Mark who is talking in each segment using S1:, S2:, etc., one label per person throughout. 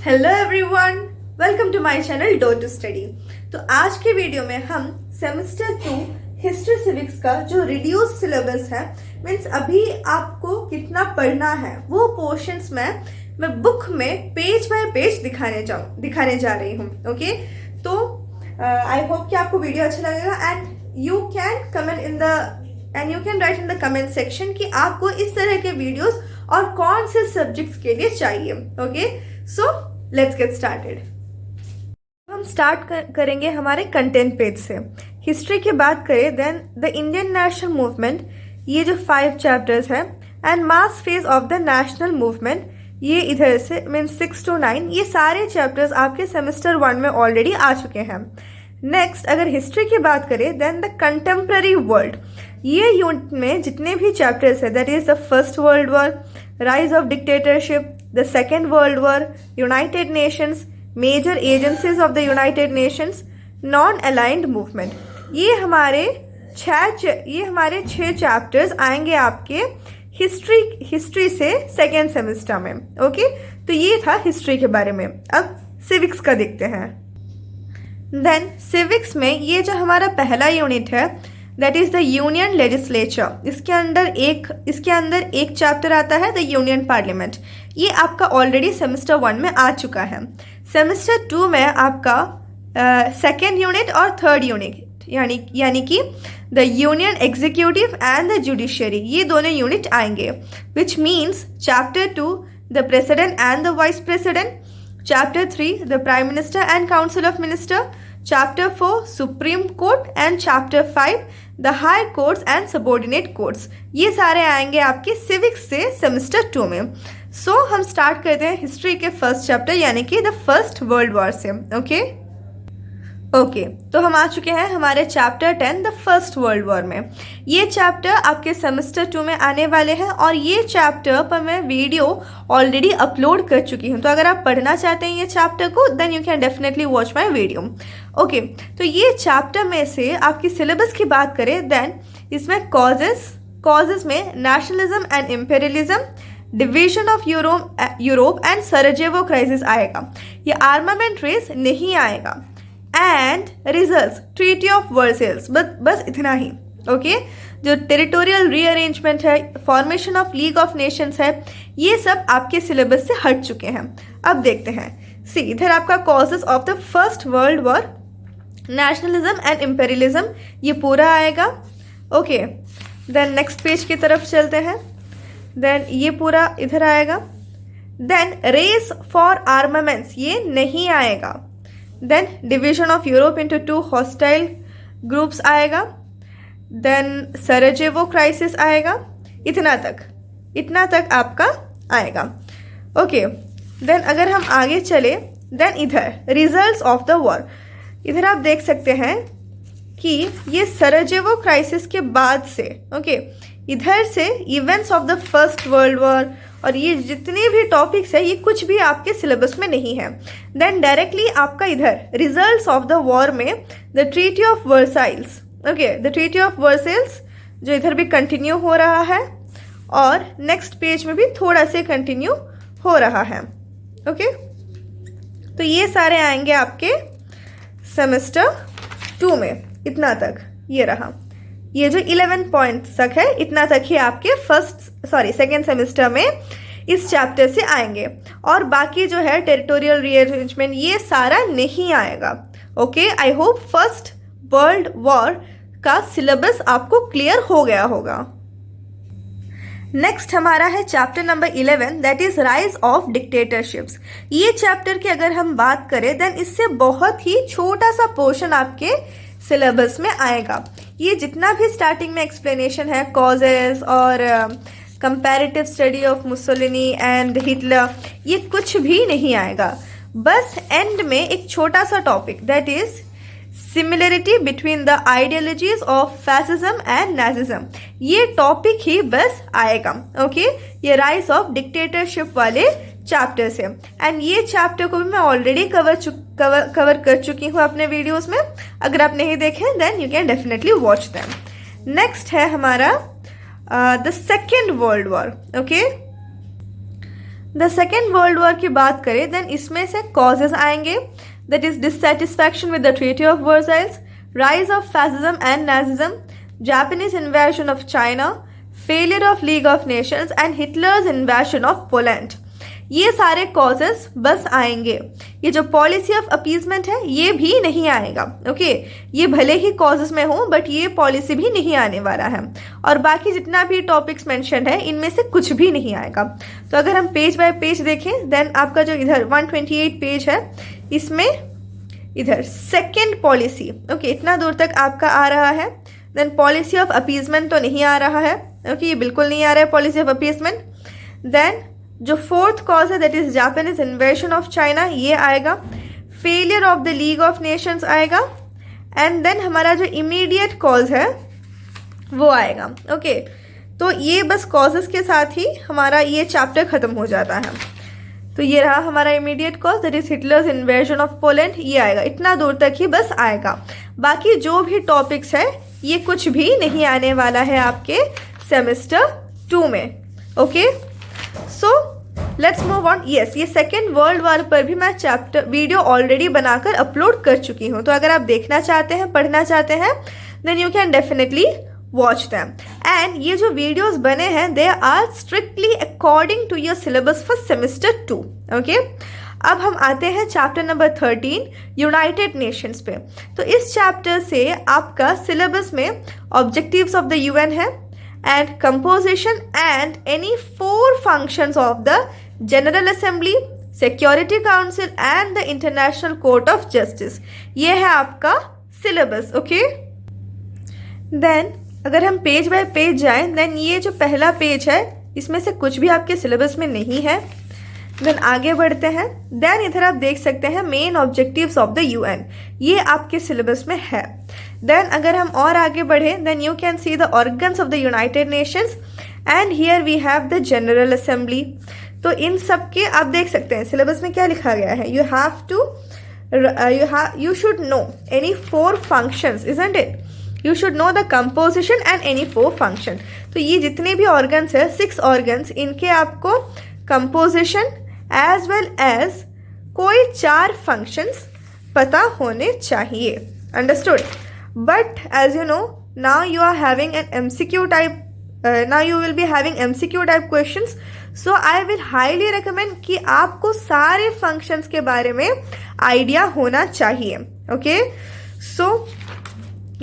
S1: Hello everyone, welcome to my channel do to study. तो आज के वीडियो में हम सेमेस्टर 2 हिस्ट्री सिविक्स का जो रिड्यूस सिलेबस है, मीन्स अभी आपको कितना पढ़ना है, वो पोर्शंस में मैं बुक में पेज बाय पेज दिखाने जा रही हूँ। ओके, तो आई होप कि आपको वीडियो अच्छा लगेगा and you can write in the comment section कि आपको इस तरह के वीडियोस और कौन से सब्जेक्ट्स के लिए चाहिए। Okay, so let's get started. हम स्टार्ट करेंगे हमारे कंटेंट पेज से। हिस्ट्री की बात करें then the Indian national movement, ये जो 5 चैप्टर्स है, and mass phase of the national movement, ये इधर से मीन 6 to 9, ये सारे चैप्टर्स आपके सेमेस्टर 1 में ऑलरेडी आ चुके हैं। नेक्स्ट अगर हिस्ट्री की बात करें देन द कंटेम्प्रेरी वर्ल्ड, ये यूनिट में जितने भी चैप्टर्स है, that is the first world war, rise of dictatorship, the Second World War, United Nations, Major Agencies of the United Nations, Non-Aligned Movement, ये हमारे 6 चैप्टर्स आएंगे आपके हिस्ट्री से सेकेंड सेमेस्टर में। ओके, तो ये था हिस्ट्री के बारे में। अब सिविक्स का देखते हैं। देन सिविक्स में ये जो हमारा पहला यूनिट है, that is the union legislature. इसके अंदर एक चैप्टर आता है द यूनियन पार्लियामेंट। ये आपका ऑलरेडी सेमेस्टर 1 में आ चुका है। सेमेस्टर 2 में आपका सेकेंड यूनिट और थर्ड यूनिट यानी कि the union executive and the judiciary, ये दोनों यूनिट आएंगे, which means chapter 2 the president and the vice president, chapter 3 the prime minister and council of minister, chapter 4 supreme court and chapter 5 the high courts and subordinate courts, ये सारे आएंगे आपके civics से semester 2 में। सो हम start करते हैं history के फर्स्ट चैप्टर यानी कि द फर्स्ट वर्ल्ड वॉर से। ओके, तो हम आ चुके हैं हमारे chapter 10 the first world war में। ये चैप्टर आपके सेमेस्टर 2 में आने वाले हैं और ये चैप्टर पर मैं वीडियो ऑलरेडी अपलोड कर चुकी हूँ, तो अगर आप पढ़ना चाहते हैं ये चैप्टर को then you can definitely watch my video. Okay, तो ये चैप्टर में से आपकी सिलेबस की बात करें देन इसमें कॉजेज में nationalism and imperialism, division of Europe and सराजेवो crisis आएगा। ये आर्मामेंट रेस नहीं आएगा। And results treaty of Versailles, बस इतना ही। ओके, जो टेरिटोरियल रीअरेंजमेंट है, formation of league of Nations है, ये सब आपके सिलेबस से हट चुके हैं। अब देखते हैं। सी, इधर आपका causes of the first world war, nationalism and imperialism, ये पूरा आएगा। ओके, देन नेक्स्ट पेज की तरफ चलते हैं। देन ये पूरा इधर आएगा। देन रेस फॉर आर्मामेंट्स, ये नहीं आएगा। Then division of Europe into 2 hostile groups आएगा। देन सराजेवो क्राइसिस आएगा। इतना तक आपका आएगा। ओके, देन अगर हम आगे चले देन इधर रिजल्ट्स ऑफ द वॉर, इधर आप देख सकते हैं कि ये सराजेवो क्राइसिस के बाद से इधर से events of the first world war और ये जितने भी टॉपिक्स है, ये कुछ भी आपके सिलेबस में नहीं है। देन डायरेक्टली आपका इधर रिजल्ट्स ऑफ द वॉर में the treaty of Versailles, the treaty of Versailles जो इधर भी कंटिन्यू हो रहा है और नेक्स्ट पेज में भी थोड़ा से कंटिन्यू हो रहा है। ओके, तो ये सारे आएंगे आपके सेमेस्टर 2 में। इतना तक ये रहा, ये जो 11 पॉइंट्स तक है, इतना तक ही आपके सेकेंड सेमेस्टर में इस चैप्टर से आएंगे और बाकी जो है टेरिटोरियल रीअरेंजमेंट, ये सारा नहीं आएगा। Okay, I hope first world war का सिलेबस आपको क्लियर हो गया होगा। नेक्स्ट हमारा है chapter number 11, that is rise of dictatorships. ये चैप्टर की अगर हम बात करें देन इससे बहुत ही छोटा सा पोर्शन आपके सिलेबस में आएगा। ये जितना भी स्टार्टिंग में एक्सप्लेनेशन है, कॉजेस और comparative study of Mussolini and Hitler, ये कुछ भी नहीं आएगा। बस एंड में एक छोटा सा topic that is similarity between the ideologies of fascism and Nazism, ये टॉपिक ही बस आएगा। ओके, ये राइज ऑफ डिक्टेटरशिप वाले चैप्टर से, एंड ये चैप्टर को भी मैं ऑलरेडी कवर कर चुकी हूँ अपने वीडियोस में। अगर आप नहीं देखें then you can definitely watch them. Next है हमारा the second world war. Okay, the second world war की बात करें देन इसमें से कॉजेज आएंगे, that is dissatisfaction with the treaty of Versailles, rise of fascism and nazism, Japanese invasion of China, failure of league of nations and Hitler's invasion of Poland. ये सारे causes बस आएंगे। ये जो पॉलिसी ऑफ अपीजमेंट है ये भी नहीं आएगा। ओके ये भले ही कॉजेस में हो बट ये पॉलिसी भी नहीं आने वाला है। और बाकी जितना भी टॉपिक्स मेंशन है इनमें से कुछ भी नहीं आएगा। तो अगर हम पेज बाय पेज देखें देन आपका जो इधर 128 पेज है इसमें इधर सेकेंड पॉलिसी, ओके इतना दूर तक आपका आ रहा है। देन पॉलिसी ऑफ अपीजमेंट तो नहीं आ रहा है। ओके ये बिल्कुल नहीं आ रहा है पॉलिसी ऑफ अपीजमेंट। देन जो फोर्थ कॉज है that is Japanese invasion of China, ये आएगा। Failure of the league of Nations आएगा। एंड देन हमारा जो इमीडिएट कॉज है वो आएगा। ओके तो ये बस कॉजेस के साथ ही हमारा ये चैप्टर खत्म हो जाता है। तो ये रहा हमारा immediate cause that is Hitler's invasion of Poland, ये आएगा। इतना दूर तक ही बस आएगा। बाकी जो भी टॉपिक्स है ये कुछ भी नहीं आने वाला है आपके सेमेस्टर 2 में। Okay so let's move on. Yes ये सेकेंड वर्ल्ड वॉर पर भी मैं चैप्टर वीडियो ऑलरेडी बनाकर अपलोड कर चुकी हूँ। तो अगर आप देखना चाहते हैं पढ़ना चाहते हैं then you can definitely watch them. And ये जो वीडियोस बने हैं they are strictly according to your syllabus for semester 2। Okay अब हम आते हैं चैप्टर नंबर 13 यूनाइटेड नेशंस पे। तो इस चैप्टर से आपका सिलेबस में ऑब्जेक्टिव्स ऑफ द यूएन है and composition and any 4 functions of the General Assembly, Security Council and the International Court of Justice। ये है आपका सिलेबस। ओके देन अगर हम पेज बाय पेज जाएं देन ये जो पहला पेज है इसमें से कुछ भी आपके सिलेबस में नहीं है। देन आगे बढ़ते हैं। देन इधर आप देख सकते हैं main objectives of the UN, ये आपके सिलेबस में है। देन अगर हम और आगे बढ़े then you can see the organs of the united nations and here we have the general assembly. तो इन सब के आप देख सकते हैं सिलेबस में क्या लिखा गया है। You have to you should know any 4 functions, isn't it? You should know the composition and any 4 function। तो ये जितने भी ऑर्गन्स है 6 ऑर्गन्स, इनके आपको कंपोजिशन एज वेल एज कोई 4 फंक्शंस पता होने चाहिए। Understood? But as you know now you are having an MCQ type, now you will be having MCQ type questions, so I will highly recommend कि आपको सारे functions के बारे में आइडिया होना चाहिए। ओके सो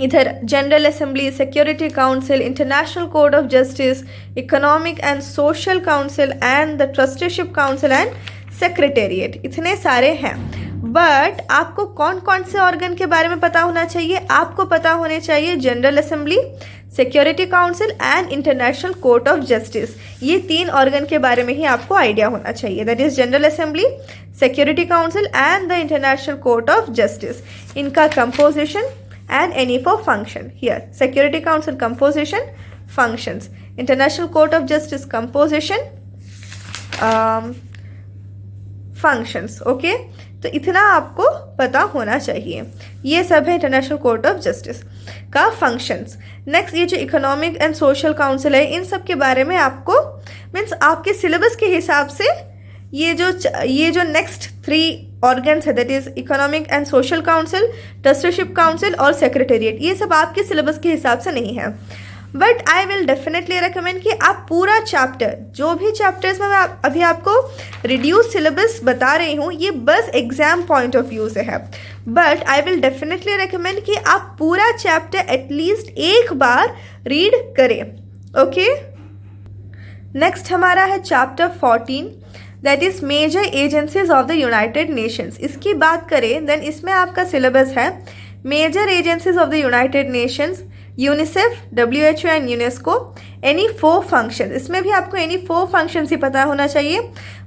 S1: इधर general assembly, security council, international court of justice, economic and social council and the trusteeship council and secretariat, इतने सारे हैं। बट आपको कौन कौन से ऑर्गन के बारे में पता होना चाहिए? आपको पता होने चाहिए general assembly, security council and international court of justice. ये 3 ऑर्गन के बारे में ही आपको आइडिया होना चाहिए। That is general assembly, security council and the international court of justice. इनका composition and any 4 function here. Security Council composition, functions. International Court of Justice composition, functions. Okay? तो इतना आपको पता होना चाहिए। ये सब है इंटरनेशनल कोर्ट ऑफ जस्टिस का फंक्शंस। नेक्स्ट ये जो इकोनॉमिक एंड सोशल काउंसिल है, इन सब के बारे में आपको मीन्स आपके सिलेबस के हिसाब से ये जो नेक्स्ट 3 ऑर्गन्स है, that is economic and social council, trusteeship council और सेक्रेटेरिएट, ये सब आपके सिलेबस के हिसाब से नहीं है। But I will definitely recommend कि आप पूरा चैप्टर, जो भी चैप्टर्स में मैं अभी आपको रिड्यूस सिलेबस बता रही हूँ, ये बस एग्जाम पॉइंट ऑफ व्यू से है। But I will definitely recommend कि आप पूरा चैप्टर एटलीस्ट एक बार रीड करें। ओके नेक्स्ट हमारा है chapter 14, that is major agencies of the united nations. इसकी बात करें देन इसमें आपका सिलेबस है major agencies of the united nations, UNICEF, WHO and UNESCO, any 4 function. इसमें भी आपको एनी 4 फंक्शन ही पता होना चाहिए।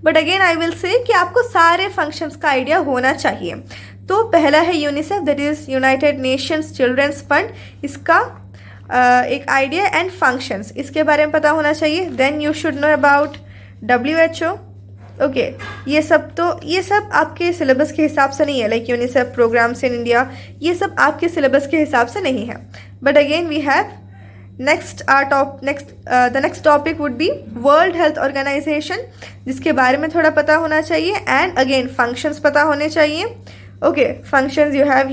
S1: But again I will say कि आपको सारे फंक्शंस का आइडिया होना चाहिए। तो पहला है UNICEF, that is united nations children's fund, इसका एक आइडिया एंड फंक्शंस इसके बारे में पता होना चाहिए। Then you should know about WHO। Okay ये सब आपके सिलेबस के हिसाब से नहीं है, like UNICEF programmes in India, ये सब आपके सिलेबस के हिसाब से नहीं है। But again we have the next topic would be world health organisation, जिसके बारे में थोड़ा पता होना चाहिए, एंड अगेन फंक्शंस पता होने चाहिए. Okay, functions you have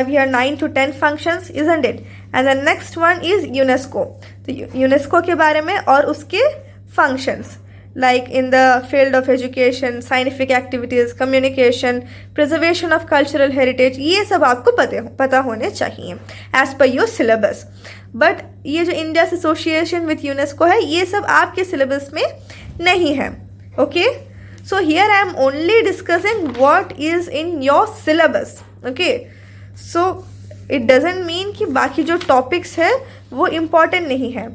S1: here 9 to 10 functions, isn't it? And the next one is UNESCO. तो यूनेस्को के बारे में और उसके functions like in the field of education, scientific activities, communication, preservation of cultural heritage, ये सब आपको पता होने चाहिए as per your syllabus. But ये जो India's association with UNESCO है, ये सब आपके syllabus में नहीं है. Okay? So here I am only discussing what is in your syllabus. Okay? So it doesn't mean कि बाकी जो topics है वो important नहीं है.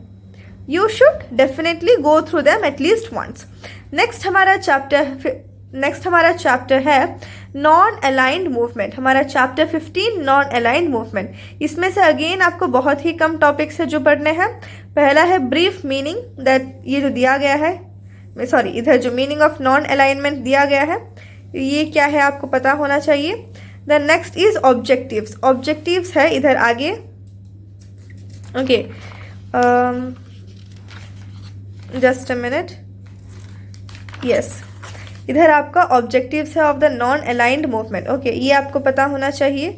S1: You should definitely go through them at least once. Next हमारा chapter है non-aligned movement. हमारा chapter 15 non-aligned movement. इसमें से again आपको बहुत ही कम topics है जो पढ़ने हैं. पहला है brief meaning, that ये जो दिया गया है, इधर जो meaning of non-alignment दिया गया है, ये क्या है आपको पता होना चाहिए. The next is objectives. Objectives है इधर आगे. Okay. Just a minute. Yes. इधर आपका objectives है of the non-aligned movement. Okay, ये आपको पता होना चाहिए.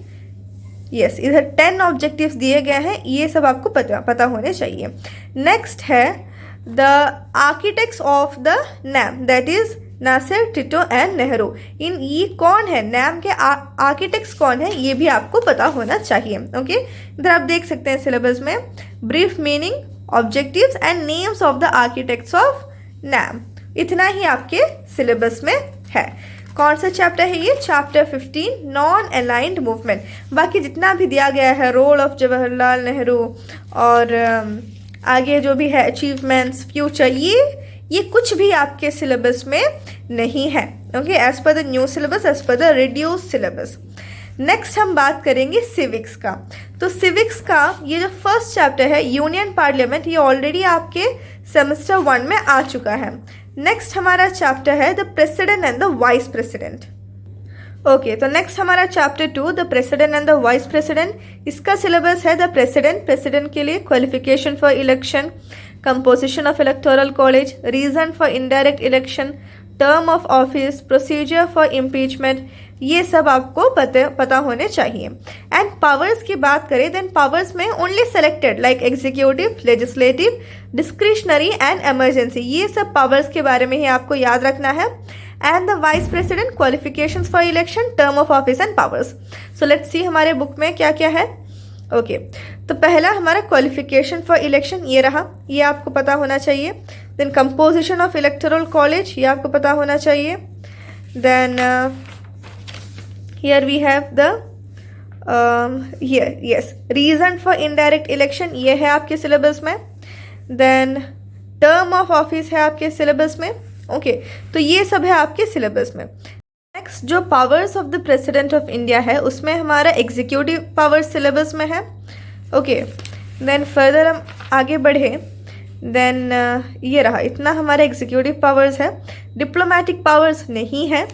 S1: Yes, इधर 10 objectives दिए गए हैं, ये सब आपको पता होने चाहिए. Next है the architects of the NAM, that is Nasser, Tito and Nehru. ये कौन है, नैम के आर्किटेक्ट्स कौन है, ये भी आपको पता होना चाहिए. ओके, इधर आप देख सकते हैं सिलेबस में brief meaning, objectives and names of the architects of NAM. इतना ही आपके सिलेबस में है. कौन सा चैप्टर है ये, चैप्टर 15 नॉन अलाइंड मूवमेंट. बाकी जितना भी दिया गया है, रोल ऑफ जवाहरलाल नेहरू और आगे जो भी है अचीवमेंट्स, फ्यूचर, ये कुछ भी आपके सिलेबस में नहीं है. Okay, as per the new syllabus, as per the reduce syllabus. Next हम बात करेंगे सिविक्स का. तो सिविक्स का ये जो फर्स्ट चैप्टर है यूनियन पार्लियामेंट, ये ऑलरेडी आपके सेमेस्टर 1 में आ चुका है. नेक्स्ट हमारा चैप्टर है the president and the vice president. Okay, तो नेक्स्ट हमारा chapter 2 the president and the vice president. इसका सिलेबस है द प्रेसिडेंट के लिए qualification for election, composition of electoral college, reason for indirect election, term of office, procedure for impeachment, ये सब आपको पता होने चाहिए. एंड पावर्स की बात करें, देन पावर्स में only selected like executive, legislative, discretionary and emergency, ये सब पावर्स के बारे में ही आपको याद रखना है. And the vice president, qualifications for election, term of office and powers. So let's सी हमारे बुक में क्या क्या है. ओके, तो पहला हमारा क्वालिफिकेशन फॉर इलेक्शन ये रहा, ये आपको पता होना चाहिए. Then composition of electoral college, ये आपको पता होना चाहिए. Then here we have the reason for indirect election, ये है आपके सिलेबस में. देन टर्म ऑफ ऑफिस है आपके सिलेबस में. ओके, तो ये सब है आपके सिलेबस में. नेक्स्ट जो powers of the president of India है, उसमें हमारा एग्जीक्यूटिव पावर्स सिलेबस में है. ओके, देन फर्दर हम आगे बढ़े. देन ये रहा, इतना हमारा एग्जीक्यूटिव पावर्स है. डिप्लोमेटिक पावर्स नहीं है,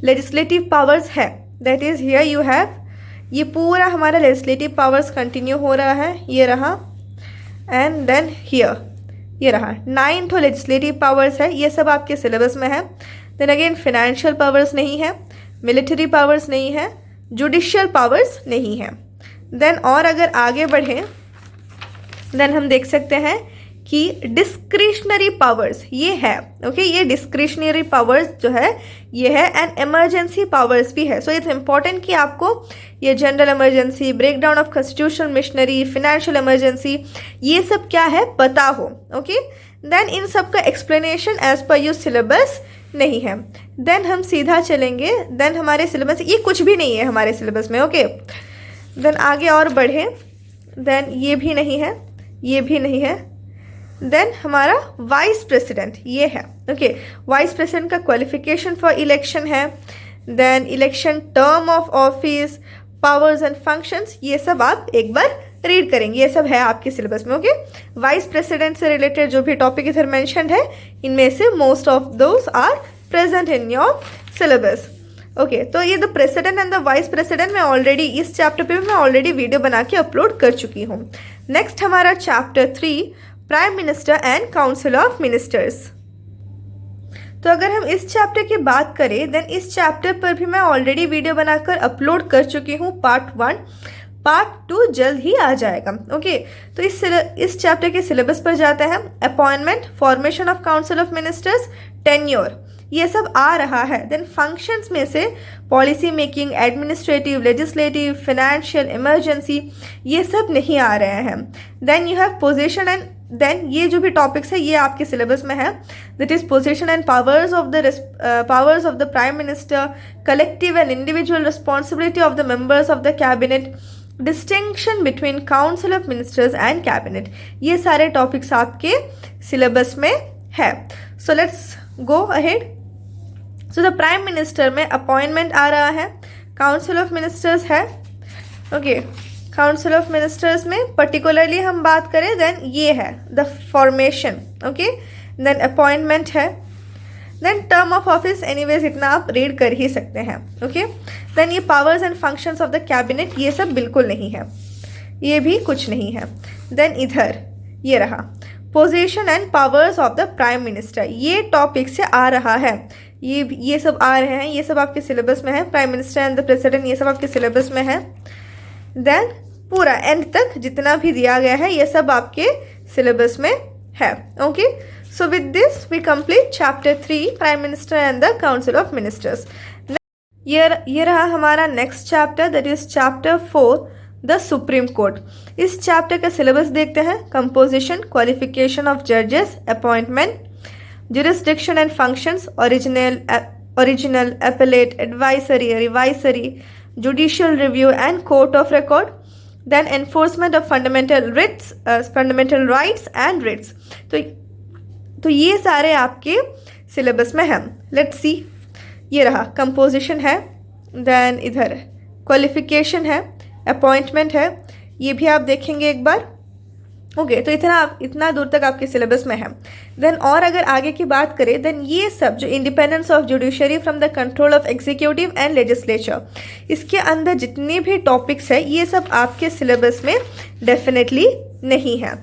S1: लेजिस्लेटिव पावर्स है. That is here you have, ये पूरा हमारा लेजिस्लेटिव पावर्स कंटिन्यू हो रहा है, ये रहा. एंड देन हियर ये रहा, 9 तो लेजिस्लेटिव पावर्स है, ये सब आपके सिलेबस में है. देन अगेन फाइनेंशियल पावर्स नहीं है, मिलिट्री पावर्स नहीं है, जुडिशियल पावर्स नहीं है. देन और अगर आगे बढ़ें, देन हम देख सकते हैं कि डिस्क्रिशनरी पावर्स ये है. ओके, ये डिस्क्रिशनरी पावर्स जो है ये है. एंड इमरजेंसी पावर्स भी है. सो इट्स इंपॉर्टेंट कि आपको ये general emergency, breakdown of constitutional missionary, financial emergency, ये सब क्या है पता हो. ओके, देन इन सब का explanation as per your syllabus नहीं है. देन हम सीधा चलेंगे, देन हमारे सिलेबस ये कुछ भी नहीं है हमारे सिलेबस में. ओके, देन आगे और बढ़े. देन ये भी नहीं है, ये भी नहीं है. देन हमारा वाइस प्रेसिडेंट ये है. ओके, वाइस प्रेसिडेंट का क्वालिफिकेशन फॉर इलेक्शन है. Then election, term of office, powers and functions, ये सब आप एक बार रीड करेंगे. ये सब है आपके सिलेबस में. ओके, वाइस प्रेसिडेंट से रिलेटेड जो भी टॉपिक इधर मेंशन्ड है, इनमें से most of those are present in your syllabus. Okay तो ये the president and the vice president मैं ऑलरेडी इस चैप्टर पे मैं ऑलरेडी वीडियो बना के अपलोड कर चुकी हूँ। नेक्स्ट हमारा chapter 3 prime minister and council of ministers. तो अगर हम इस चैप्टर की बात करें देन इस चैप्टर पर भी मैं ऑलरेडी वीडियो बनाकर अपलोड कर चुकी हूँ पार्ट 1। पार्ट 2 जल्द ही आ जाएगा। ओके तो इस चैप्टर के सिलेबस पर जाते हैं। Appointment, formation of council of ministers, tenure, ये सब आ रहा है। देन फंक्शंस में से policy making, administrative, legislative, financial, emergency, ये सब नहीं आ रहे हैं। Then you have position and then ये जो भी टॉपिक्स है ये आपके सिलेबस में है। That is position and powers of the prime minister, collective and individual responsibility of the members of the cabinet, distinction between council of ministers and cabinet, ये सारे टॉपिक्स आपके सिलेबस में है। So let's go ahead. So the prime minister में appointment आ रहा है, council of ministers है। ओके काउंसिल ऑफ मिनिस्टर्स में पर्टिकुलरली हम बात करें देन ये है the formation. Okay then appointment है, then term of office, anyways इतना आप रीड कर ही सकते हैं। ओके देन ये powers and functions of the cabinet, ये सब बिल्कुल नहीं है, ये भी कुछ नहीं है। देन इधर ये रहा position and powers of the prime minister, ये टॉपिक से आ रहा है, ये सब आ रहे हैं, ये सब आपके सिलेबस में है। Prime minister and the president ये सब आपके सिलेबस में है। देन पूरा एंड तक जितना भी दिया गया है ये सब आपके सिलेबस में है। Okay so with this we complete chapter 3 prime minister and the council of ministers. ये रहा हमारा next chapter that is chapter 4 the supreme court. इस चैप्टर का सिलेबस देखते हैं। कंपोजिशन, क्वालिफिकेशन ऑफ जजेस, appointment, jurisdiction and functions, original, appellate, advisory, revisory, judicial review and court of record, then enforcement of fundamental rights and writs। तो ये सारे आपके syllabus में हैं। लेट्स सी, ये रहा कंपोजिशन है, देन इधर क्वालिफिकेशन है, अपॉइंटमेंट है, ये भी आप देखेंगे एक बार। ओके तो इतना दूर तक आपके सिलेबस में है। देन और अगर आगे की बात करें देन ये सब जो independence of judiciary from the control of executive and legislature, इसके अंदर जितने भी टॉपिक्स है ये सब आपके सिलेबस में डेफिनेटली नहीं है।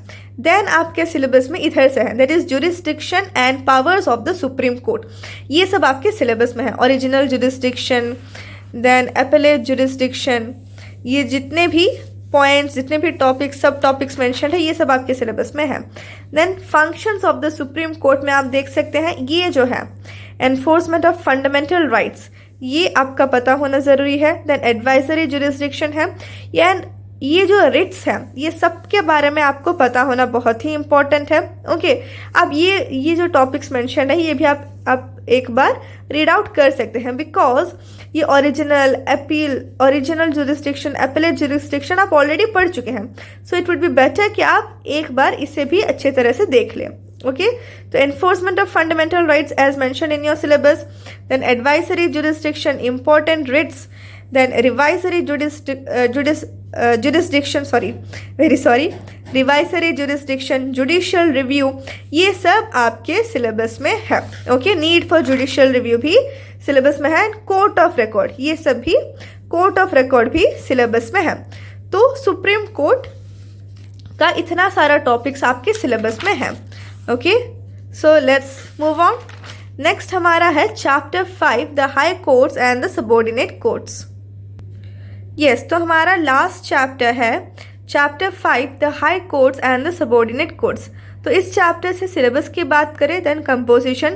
S1: देन आपके सिलेबस में इधर से है that is jurisdiction and powers of the supreme court, ये सब आपके सिलेबस में है। Original jurisdiction, then appellate jurisdiction, ये जितने भी पॉइंट्स, जितने भी टॉपिक्स, सब टॉपिक्स मेंशन है, ये सब आपके सिलेबस में है। Then functions of the supreme court में आप देख सकते हैं ये जो है एनफोर्समेंट ऑफ फंडामेंटल राइट्स, ये आपका पता होना जरूरी है। देन एडवाइजरी जुरिस्डिक्शन है, ये जो रिट्स है ये सब के बारे में आपको पता होना बहुत ही इंपॉर्टेंट है। ओके अब ये जो टॉपिक्स मेंशन है ये भी आप एक बार रीड आउट कर सकते हैं, बिकॉज ये ओरिजिनल जुरिस्डिक्शन, एपेलेट जुरिस्डिक्शन आप ऑलरेडी पढ़ चुके हैं। So it would be better कि आप एक बार इसे भी अच्छे तरह से देख लें। ओके तो enforcement of fundamental rights as mention in your syllabus, then advisory jurisdiction, important writs, then revisory revisory jurisdiction, judicial review, ये सब आपके सिलेबस में है। Okay need for judicial review भी सिलेबस में है। कोर्ट ऑफ रिकॉर्ड, ये सब भी कोर्ट ऑफ रिकॉर्ड भी सिलेबस में है। तो सुप्रीम कोर्ट का इतना सारा टॉपिक्स आपके सिलेबस में है। Okay so let's move on. Next हमारा है chapter 5 the high courts and the subordinate courts. Yes तो हमारा लास्ट चैप्टर है chapter 5 the high courts and the subordinate courts. तो इस चैप्टर से सिलेबस की बात करें देन कंपोजिशन,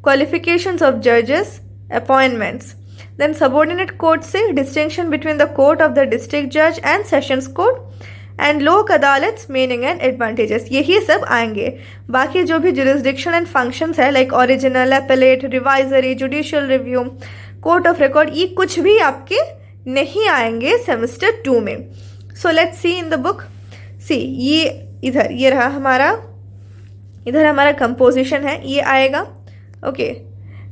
S1: क्वालिफिकेशंस ऑफ जजेस, अपॉइंटमेंट्स, देन सबऑर्डिनेट कोर्ट से distinction between the court of the district जज एंड सेशंस कोर्ट एंड लोक अदालत मीनिंग एंड एडवांटेजेस, यही सब आएंगे। बाकी जो भी जुरिस्डिक्शन एंड फंक्शंस है like original, appellate, revisory, judicial review, court of record, ये कुछ भी आपके नहीं आएंगे सेमेस्टर 2 में। So let's see in the book. See ये इधर ये रहा हमारा, इधर हमारा कंपोजिशन है, ये आएगा। ओके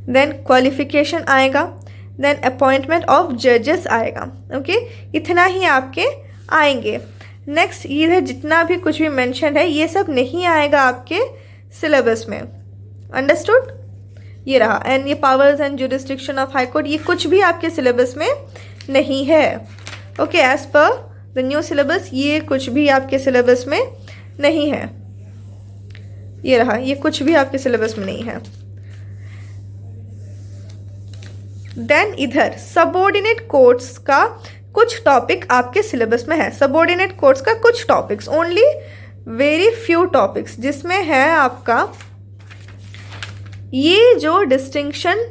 S1: देन क्वालिफिकेशन आएगा, देन अपॉइंटमेंट ऑफ जजेस आएगा। ओके इतना ही आपके आएंगे। नेक्स्ट इधर जितना भी कुछ भी मेंशन है ये सब नहीं आएगा आपके सिलेबस में। अंडरस्टूड? ये रहा। एंड ये powers and jurisdiction of high court, ये कुछ भी आपके सिलेबस में नहीं है। Okay, as per the new syllabus ये कुछ भी आपके सिलेबस में नहीं है। ये रहा, ये कुछ भी आपके सिलेबस में नहीं है। देन इधर सबऑर्डिनेट कोर्ट्स का कुछ टॉपिक आपके सिलेबस में है। सबऑर्डिनेट कोर्ट्स का कुछ topics, only very few topics, जिसमें है आपका ये जो डिस्टिंक्शन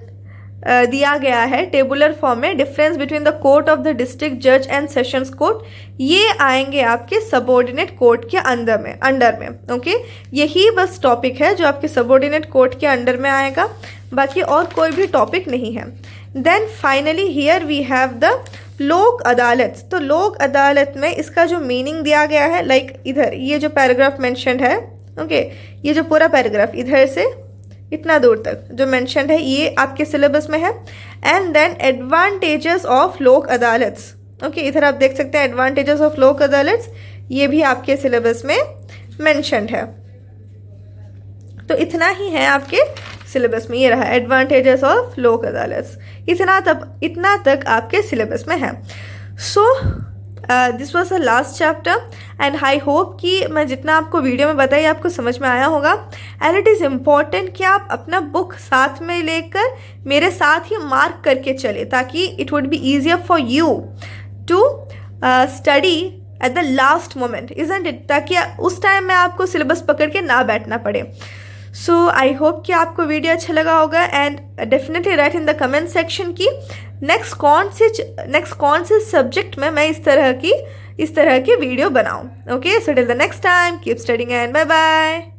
S1: दिया गया है टेबुलर फॉर्म में, difference between the court of the district जज एंड सेशंस कोर्ट, ये आएंगे आपके सबऑर्डिनेट कोर्ट के अंडर में। ओके, यही बस टॉपिक है जो आपके सबऑर्डिनेट कोर्ट के अंडर में आएगा, बाकी और कोई भी टॉपिक नहीं है। Then finally here we have the Lok Adalat. तो लोक अदालत में इसका जो मीनिंग दिया गया है, लाइक इधर ये जो पैराग्राफ मेंशन्ड है, ओके, ये जो पूरा पैराग्राफ इधर से इतना दूर तक जो मेंशन्ड है, ये आपके सिलेबस में है। एंड देन एडवांटेजेस ऑफ लोक अदालत्स, ओके, इधर आप देख सकते हैं एडवांटेजेस ऑफ लोक अदालत्स, ये भी आपके सिलेबस में मेंशन्ड है। तो इतना ही है आपके सिलेबस में, ये रहा एडवांटेजेस ऑफ लोक अदालत्स, इतना तक आपके सिलेबस में है। So this was the last chapter and I hope कि मैं जितना आपको वीडियो में बताई आपको समझ में आया होगा। एंड इट इज़ इम्पॉर्टेंट कि आप अपना बुक साथ में लेकर मेरे साथ ही मार्क करके चले, ताकि it would be easier for you to study at the last moment, isn't it, ताकि उस टाइम में आपको सिलेबस पकड़ के ना बैठना पड़े। सो आई होप कि आपको वीडियो अच्छा लगा होगा and definitely right in the comment section की नेक्स्ट कौन से सब्जेक्ट में मैं इस तरह की वीडियो बनाऊं। Okay, so till the next time keep studying and bye bye.